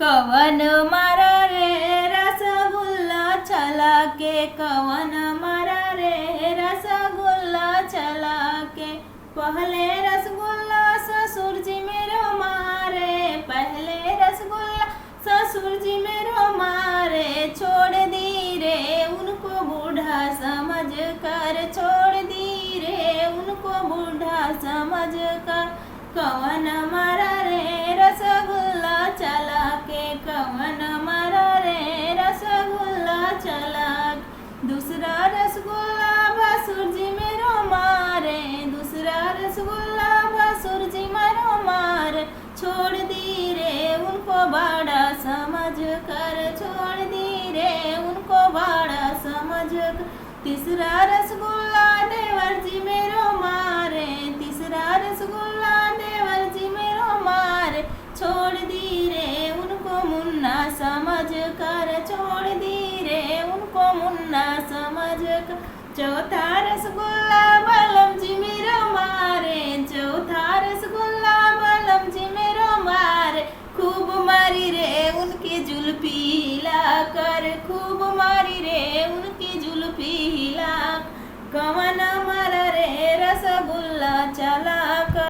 कवन मारा रे रसगुल्ला चला के, कवन मारा रे रसगुल्ला चला के। पहले रसगुल्ला ससुर जी मेरो मारे, पहले रसगुल्ला ससुर जी मेरो मारे। छोड़ दी रे उनको बूढ़ा समझ कर, छोड़ दी रे उनको बूढ़ा समझ कर। कवन मारा रे रसगुल्ला चला के, कवन मारा रे रसगुल्ला चला के। दूसरा रसगुल्ला भसुर जी मेरो मारे, दूसरा रसगुल्ला भसुर जी मेरो मारे। छोड़ दी रे उनको बड़ा समझ कर, छोड़ दी रे उनको बड़ा समझ कर। तीसरा रसगुल्ला देवर जी मेरो मारे, तीसरा रसगुल्ला देवर जी मेरो मारे। छोड़ दी रे उनको मुन्ना समझ कर, छोड़ दी रे उनको मुन्ना समझ कर। चौथा रसगुल्ला बलम जी मेरो मारे, चौथा रसगुल्ला बलम जी मेरो मारे। खूब मारी रे उनकी जुल्फी हिला कर, खूब मारी रे उनकी जुल्फी हिला। कवन